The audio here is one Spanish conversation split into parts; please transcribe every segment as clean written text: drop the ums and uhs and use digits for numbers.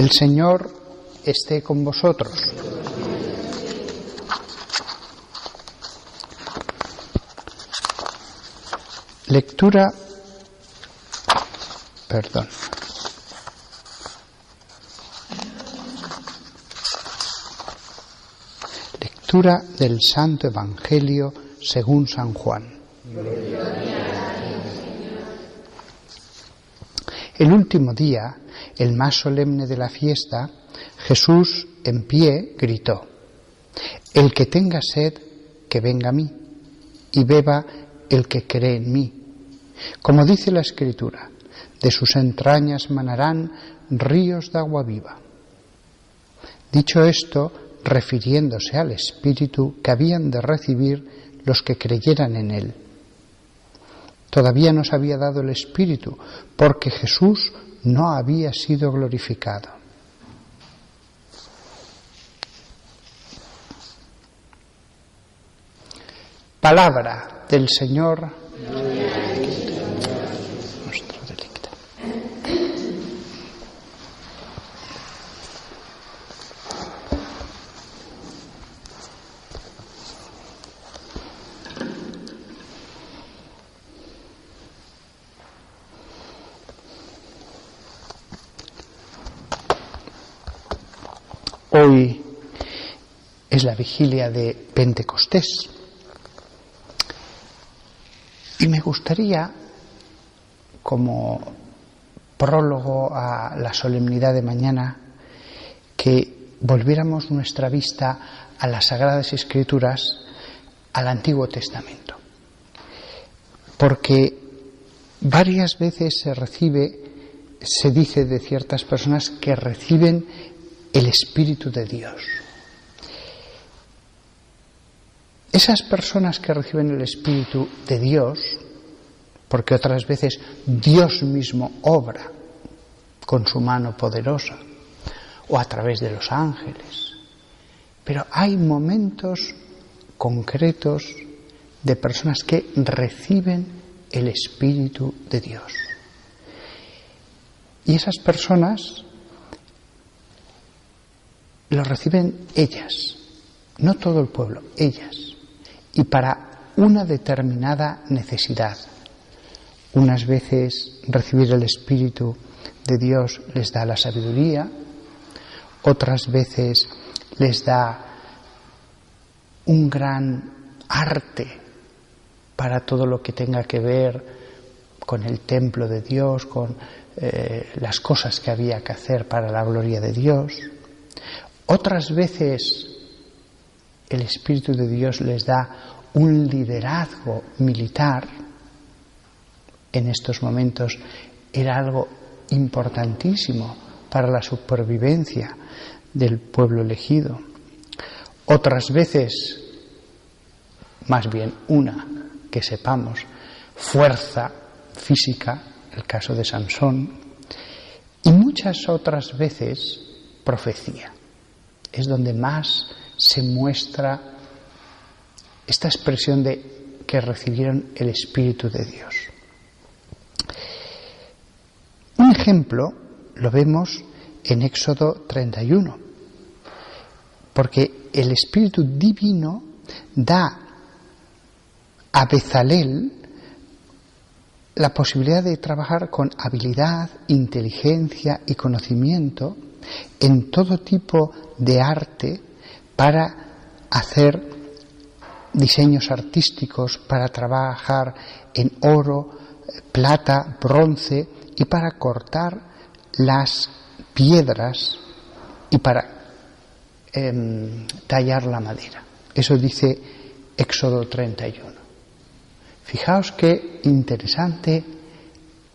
El Señor esté con vosotros. Lectura del Santo Evangelio según San Juan. El último día, el más solemne de la fiesta, Jesús en pie gritó: «El que tenga sed, que venga a mí, y beba el que cree en mí. Como dice la Escritura, de sus entrañas manarán ríos de agua viva». Dicho esto, refiriéndose al Espíritu que habían de recibir los que creyeran en Él. Todavía no se había dado el Espíritu, porque Jesús no había sido glorificado. Palabra del Señor. Hoy es la vigilia de Pentecostés y me gustaría, como prólogo a la solemnidad de mañana, que volviéramos nuestra vista a las Sagradas Escrituras, al Antiguo Testamento, porque varias veces se dice de ciertas personas que reciben el Espíritu de Dios. Esas personas que reciben el Espíritu de Dios, porque otras veces Dios mismo obra con su mano poderosa o a través de los ángeles, pero hay momentos concretos de personas que reciben el Espíritu de Dios. Y esas personas lo reciben ellas, no todo el pueblo, ellas, y para una determinada necesidad. Unas veces recibir el Espíritu de Dios les da la sabiduría, otras veces les da un gran arte para todo lo que tenga que ver con el templo de Dios, con las cosas que había que hacer para la gloria de Dios. Otras veces el Espíritu de Dios les da un liderazgo militar. En estos momentos era algo importantísimo para la supervivencia del pueblo elegido. Otras veces, más bien una que sepamos, fuerza física, el caso de Sansón, y muchas otras veces profecía. Es donde más se muestra esta expresión de que recibieron el Espíritu de Dios. Un ejemplo lo vemos en Éxodo 31, porque el Espíritu Divino da a Bezalel la posibilidad de trabajar con habilidad, inteligencia y conocimiento en todo tipo de arte para hacer diseños artísticos, para trabajar en oro, plata, bronce y para cortar las piedras y para tallar la madera. Eso dice Éxodo 31. Fijaos qué interesante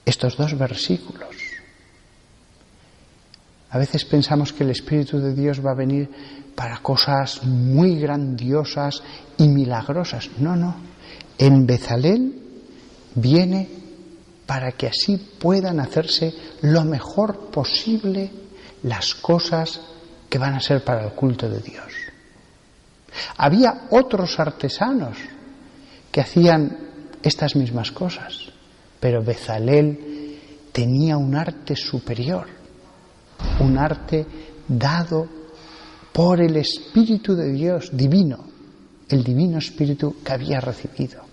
estos dos versículos. A veces pensamos que el Espíritu de Dios va a venir para cosas muy grandiosas y milagrosas. No. En Bezalel viene para que así puedan hacerse lo mejor posible las cosas que van a ser para el culto de Dios. Había otros artesanos que hacían estas mismas cosas, pero Bezalel tenía un arte superior. un arte dado por el Espíritu de Dios divino, el Divino Espíritu que había recibido.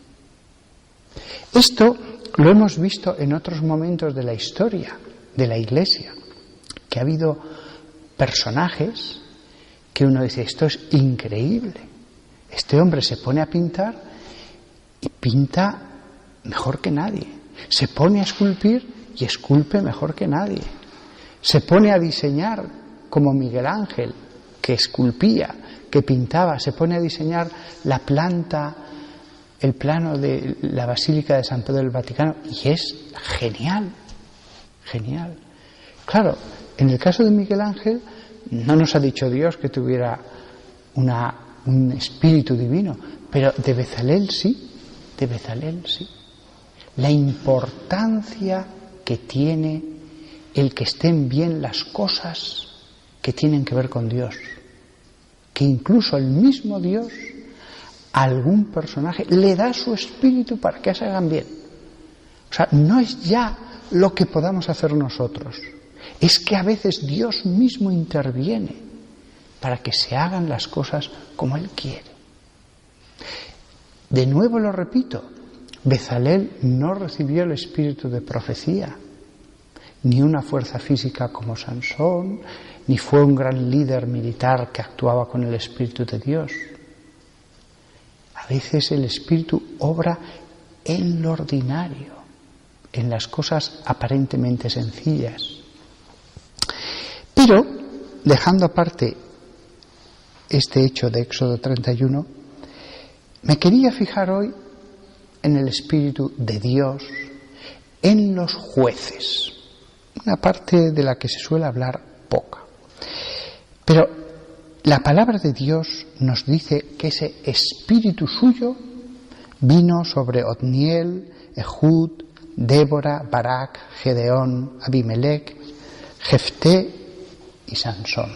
Esto lo hemos visto en otros momentos de la historia de la Iglesia, que ha habido personajes que uno dice, esto es increíble. Este hombre se pone a pintar y pinta mejor que nadie. Se pone a esculpir y esculpe mejor que nadie. Se pone a diseñar como Miguel Ángel, que esculpía, que pintaba. Se pone a diseñar la planta, el plano de la Basílica de San Pedro del Vaticano, y es genial, genial. Claro, en el caso de Miguel Ángel no nos ha dicho Dios que tuviera un espíritu divino, pero de Bezalel sí, de Bezalel sí. La importancia que tiene el que estén bien las cosas que tienen que ver con Dios, que incluso el mismo Dios a algún personaje le da su espíritu para que se hagan bien. O sea, no es ya lo que podamos hacer nosotros, es que a veces Dios mismo interviene para que se hagan las cosas como Él quiere. De nuevo lo repito, Bezalel no recibió el espíritu de profecía, ni una fuerza física como Sansón, ni fue un gran líder militar que actuaba con el espíritu de Dios. A veces el espíritu obra en lo ordinario, en las cosas aparentemente sencillas. Pero, dejando aparte este hecho de Éxodo 31, me quería fijar hoy en el espíritu de Dios, en los jueces, una parte de la que se suele hablar poca. Pero la palabra de Dios nos dice que ese espíritu suyo vino sobre Otniel, Ehud, Débora, Barak, Gedeón, Abimelech, Jefté y Sansón.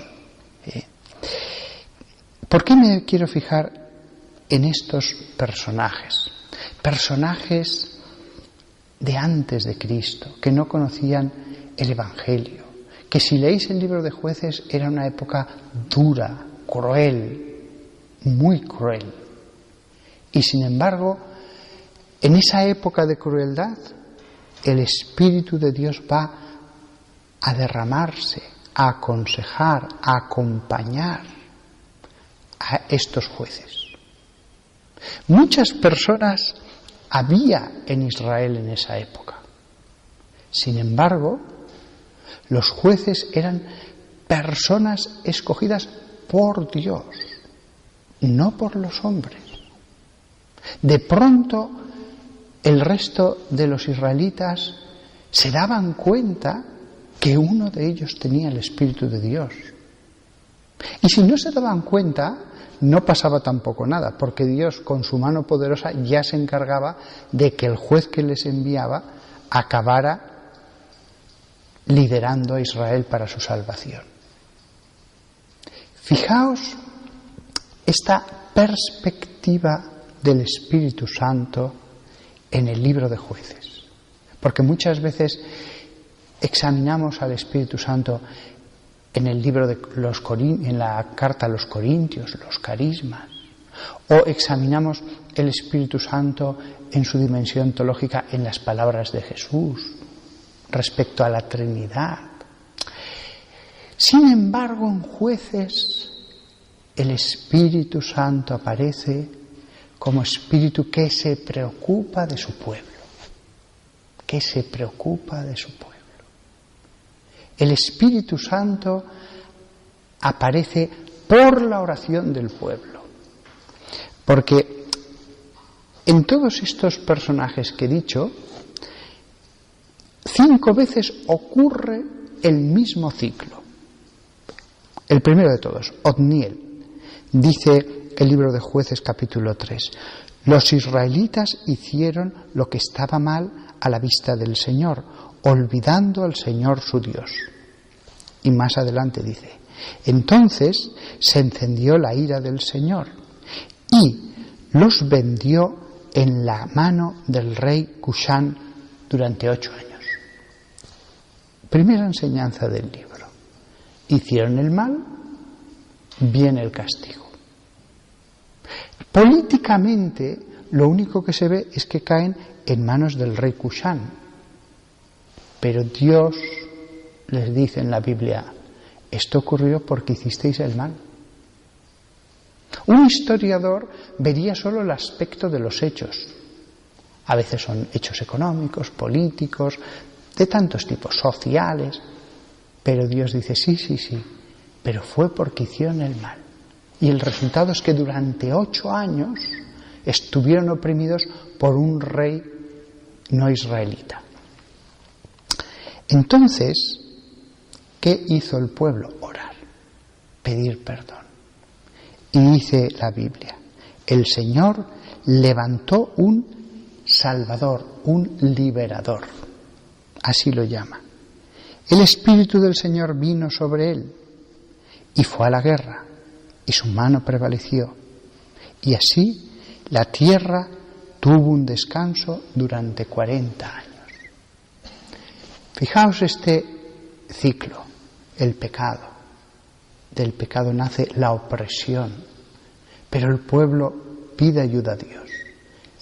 ¿Por qué me quiero fijar en estos personajes? Personajes de antes de Cristo, que no conocían el Evangelio, que si leéis el libro de Jueces era una época dura, cruel, muy cruel. Y sin embargo, en esa época de crueldad, el Espíritu de Dios va a derramarse, a aconsejar, a acompañar a estos jueces. Muchas personas había en Israel en esa época. Sin embargo, los jueces eran personas escogidas por Dios, no por los hombres. De pronto, el resto de los israelitas se daban cuenta que uno de ellos tenía el Espíritu de Dios. Y si no se daban cuenta, no pasaba tampoco nada, porque Dios con su mano poderosa ya se encargaba de que el juez que les enviaba acabara liderando a Israel para su salvación. Fijaos esta perspectiva del Espíritu Santo en el libro de Jueces, porque muchas veces examinamos al Espíritu Santo en el libro de en la carta a los Corintios, los carismas, o examinamos el Espíritu Santo en su dimensión teológica en las palabras de Jesús respecto a la Trinidad. Sin embargo, en Jueces el Espíritu Santo aparece como espíritu que se preocupa de su pueblo, que se preocupa de su pueblo. El Espíritu Santo aparece por la oración del pueblo, porque en todos estos personajes que he dicho, 5 veces ocurre el mismo ciclo. El primero de todos, Otniel, dice el libro de Jueces capítulo 3, los israelitas hicieron lo que estaba mal a la vista del Señor, olvidando al Señor su Dios. Y más adelante dice, entonces se encendió la ira del Señor y los vendió en la mano del rey Cushán durante 8 años. Primera enseñanza del libro. hicieron el mal, viene el castigo. Políticamente, lo único que se ve es que caen en manos del rey Cushán. Pero Dios les dice en la Biblia, esto ocurrió porque hicisteis el mal. Un historiador vería solo el aspecto de los hechos. A veces son hechos económicos, políticos, de tantos tipos, sociales. Pero Dios dice, sí, pero fue porque hicieron el mal. Y el resultado es que durante 8 años estuvieron oprimidos por un rey no israelita. Entonces, ¿qué hizo el pueblo? Orar, pedir perdón. Y dice la Biblia, el Señor levantó un Salvador, un liberador, así lo llama. El Espíritu del Señor vino sobre él y fue a la guerra, y su mano prevaleció. Y así la tierra tuvo un descanso durante 40 años. Fijaos este ciclo, el pecado. Del pecado nace la opresión, pero el pueblo pide ayuda a Dios.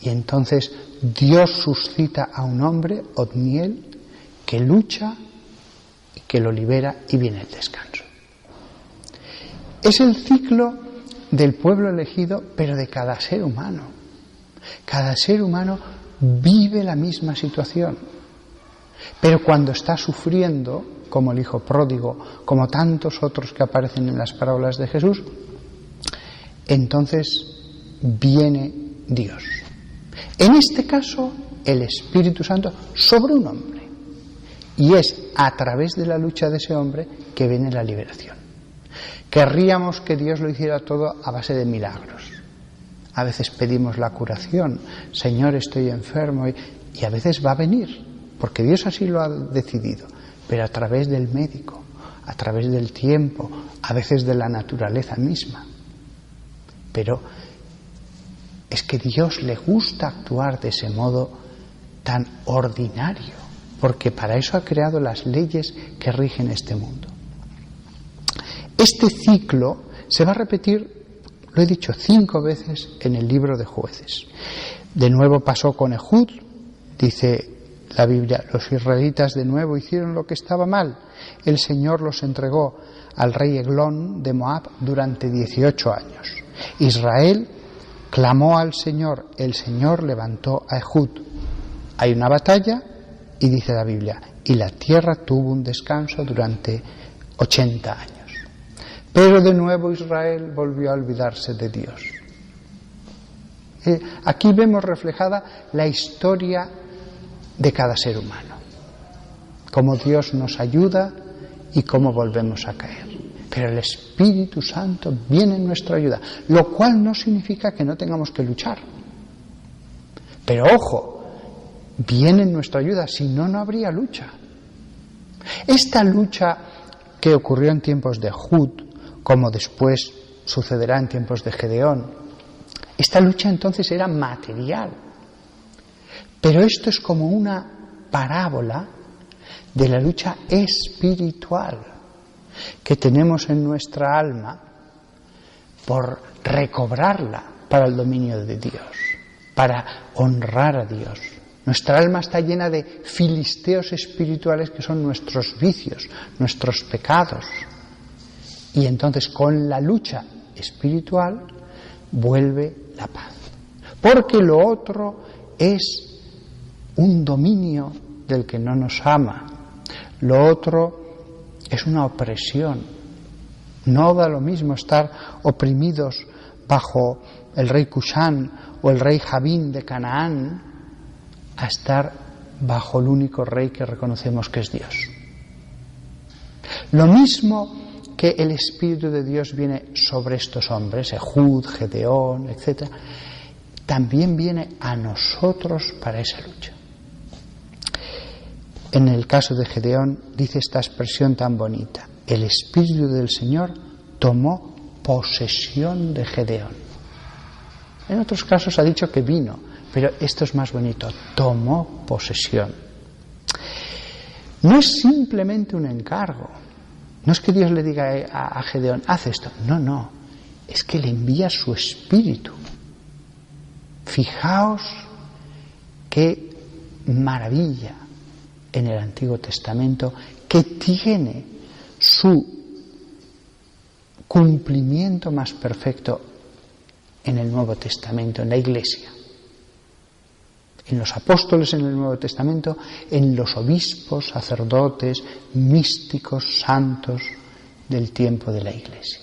Y entonces Dios suscita a un hombre, Otniel, que lucha y que lo libera y viene el descanso. Es el ciclo del pueblo elegido, pero de cada ser humano. Cada ser humano vive la misma situación. Pero cuando está sufriendo, como el hijo pródigo, como tantos otros que aparecen en las parábolas de Jesús, entonces viene Dios. En este caso, el Espíritu Santo sobre un hombre. Y es a través de la lucha de ese hombre que viene la liberación. Querríamos que Dios lo hiciera todo a base de milagros. A veces pedimos la curación, Señor, estoy enfermo, y a veces va a venir, porque Dios así lo ha decidido, pero a través del médico, a través del tiempo, a veces de la naturaleza misma. Pero es que Dios le gusta actuar de ese modo tan ordinario, porque para eso ha creado las leyes que rigen este mundo. Este ciclo se va a repetir, lo he dicho, 5 veces en el libro de Jueces. De nuevo pasó con Ehud, dice la Biblia, los israelitas de nuevo hicieron lo que estaba mal. El Señor los entregó al rey Eglón de Moab durante 18 años. Israel clamó al Señor, el Señor levantó a Ehud. Hay una batalla y dice la Biblia, y la tierra tuvo un descanso durante 80 años. Pero de nuevo Israel volvió a olvidarse de Dios. Aquí vemos reflejada la historia de cada ser humano, cómo Dios nos ayuda y cómo volvemos a caer. Pero el Espíritu Santo viene en nuestra ayuda, lo cual no significa que no tengamos que luchar. Pero ojo, viene en nuestra ayuda, si no, no habría lucha. Esta lucha que ocurrió en tiempos de Ehud, como después sucederá en tiempos de Gedeón, esta lucha entonces era material. Pero esto es como una parábola de la lucha espiritual que tenemos en nuestra alma por recobrarla para el dominio de Dios, para honrar a Dios. Nuestra alma está llena de filisteos espirituales que son nuestros vicios, nuestros pecados. Y entonces con la lucha espiritual vuelve la paz. Porque lo otro es un dominio del que no nos ama. Lo otro es una opresión. No da lo mismo estar oprimidos bajo el rey Cushán o el rey Javín de Canaán a estar bajo el único rey que reconocemos que es Dios. Lo mismo que el Espíritu de Dios viene sobre estos hombres, Ehud, Gedeón, etc., también viene a nosotros para esa lucha. En el caso de Gedeón dice esta expresión tan bonita: el Espíritu del Señor tomó posesión de Gedeón. En otros casos ha dicho que vino, pero esto es más bonito: tomó posesión. No es simplemente un encargo, No es que Dios le diga a Gedeón, haz esto. No. Es que le envía su espíritu. Fijaos qué maravilla en el Antiguo Testamento que tiene su cumplimiento más perfecto en el Nuevo Testamento, en la Iglesia. En los apóstoles en el Nuevo Testamento, en los obispos, sacerdotes, místicos, santos del tiempo de la Iglesia.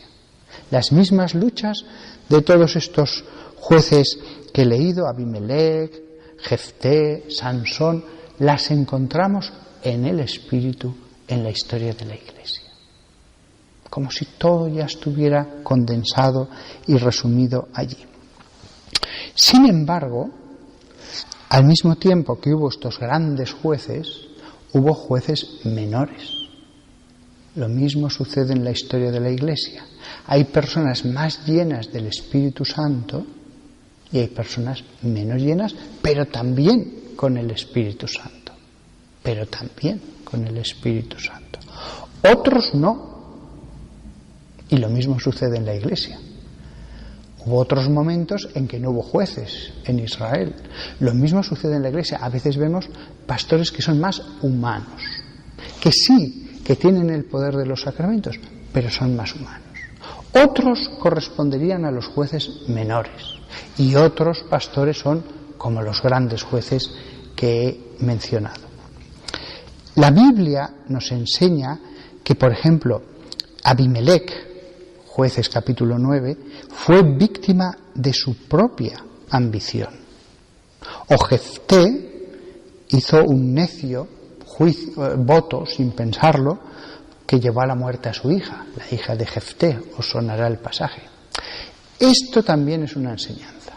Las mismas luchas de todos estos jueces que he leído, Abimelech, Jefté, Sansón, las encontramos en el Espíritu, en la historia de la Iglesia. Como si todo ya estuviera condensado y resumido allí. Sin embargo, al mismo tiempo que hubo estos grandes jueces, hubo jueces menores. Lo mismo sucede en la historia de la Iglesia. Hay personas más llenas del Espíritu Santo y hay personas menos llenas, pero también con el Espíritu Santo. Otros no. Y lo mismo sucede en la Iglesia. Hubo otros momentos en que no hubo jueces en Israel. Lo mismo sucede en la Iglesia. A veces vemos pastores que son más humanos, que sí, que tienen el poder de los sacramentos, pero son más humanos. Otros corresponderían a los jueces menores y otros pastores son como los grandes jueces que he mencionado. La Biblia nos enseña que, por ejemplo, Abimelech, Jueces capítulo 9, fue víctima de su propia ambición. O Jefté hizo un necio voto sin pensarlo que llevó a la muerte a su hija, la hija de Jefté, os sonará el pasaje. Esto también es una enseñanza.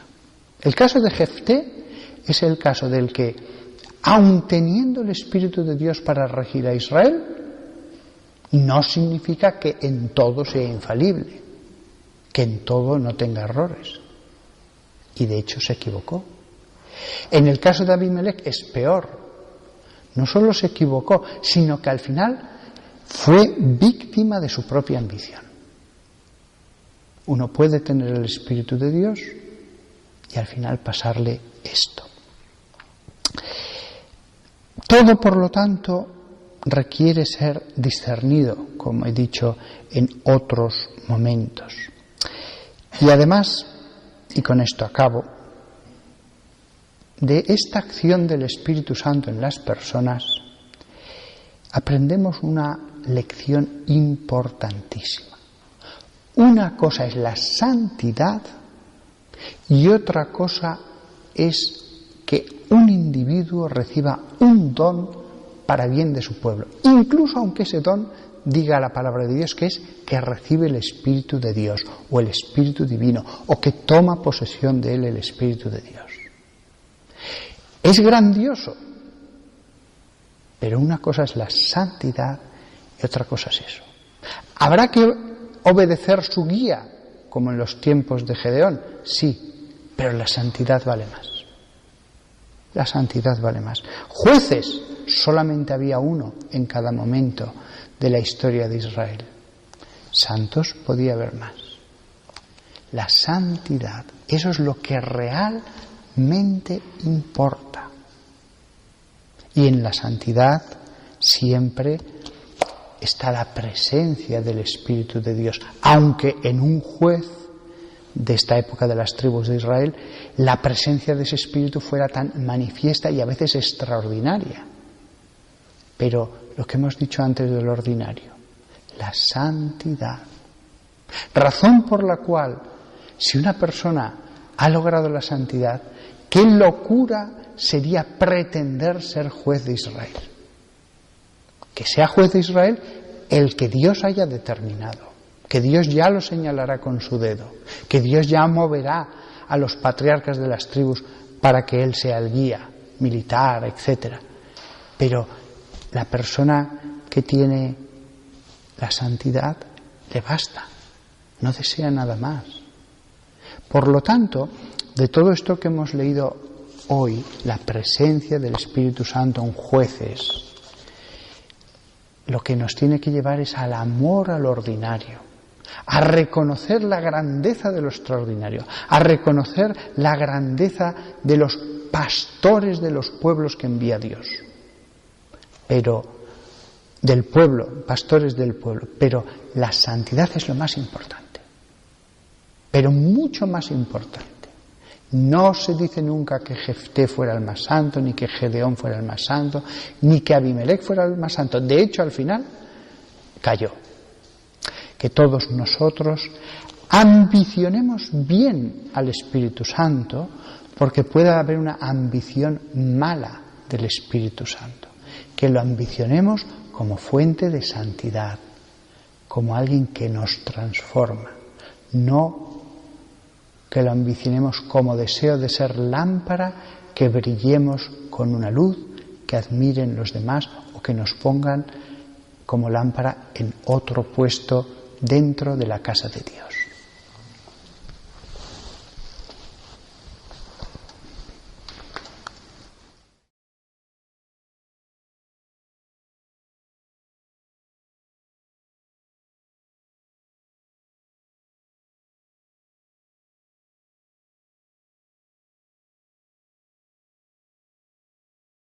El caso de Jefté es el caso del que, aun teniendo el Espíritu de Dios para regir a Israel, no significa que en todo sea infalible, que en todo no tenga errores. Y de hecho se equivocó. En el caso de Abimelech es peor. No solo se equivocó, sino que al final fue víctima de su propia ambición. Uno puede tener el Espíritu de Dios y al final pasarle esto. Todo, por lo tanto, requiere ser discernido, como he dicho en otros momentos. Y además, y con esto acabo, de esta acción del Espíritu Santo en las personas, aprendemos una lección importantísima. Una cosa es la santidad y otra cosa es que un individuo reciba un don para bien de su pueblo, incluso aunque ese don diga la palabra de Dios que es que recibe el Espíritu de Dios o el Espíritu Divino o que toma posesión de él el Espíritu de Dios. Es grandioso, pero una cosa es la santidad y otra cosa es eso. ¿Habrá que obedecer su guía como en los tiempos de Gedeón? Sí, pero la santidad vale más. La santidad vale más. Jueces, solamente había uno en cada momento de la historia de Israel. Santos podía haber más. La santidad, eso es lo que realmente importa. Y en la santidad siempre está la presencia del Espíritu de Dios, aunque en un juez de esta época de las tribus de Israel la presencia de ese Espíritu fuera tan manifiesta y a veces extraordinaria. Pero lo que hemos dicho antes del ordinario, la santidad. Razón por la cual, si una persona ha logrado la santidad, qué locura sería pretender ser juez de Israel. Que sea juez de Israel el que Dios haya determinado, que Dios ya lo señalará con su dedo, que Dios ya moverá a los patriarcas de las tribus para que él sea el guía militar, etc. Pero la persona que tiene la santidad le basta, no desea nada más. Por lo tanto, de todo esto que hemos leído hoy, la presencia del Espíritu Santo en jueces, lo que nos tiene que llevar es al amor al ordinario, a reconocer la grandeza de lo extraordinario, a reconocer la grandeza de los pastores de los pueblos que envía Dios. Pero del pueblo, pastores del pueblo, pero la santidad es lo más importante, pero mucho más importante. No se dice nunca que Jefté fuera el más santo, ni que Gedeón fuera el más santo, ni que Abimelech fuera el más santo. De hecho, al final, cayó. Que todos nosotros ambicionemos bien al Espíritu Santo, porque puede haber una ambición mala del Espíritu Santo. Que lo ambicionemos como fuente de santidad, como alguien que nos transforma, no que lo ambicionemos como deseo de ser lámpara, que brillemos con una luz, que admiren los demás o que nos pongan como lámpara en otro puesto dentro de la casa de Dios.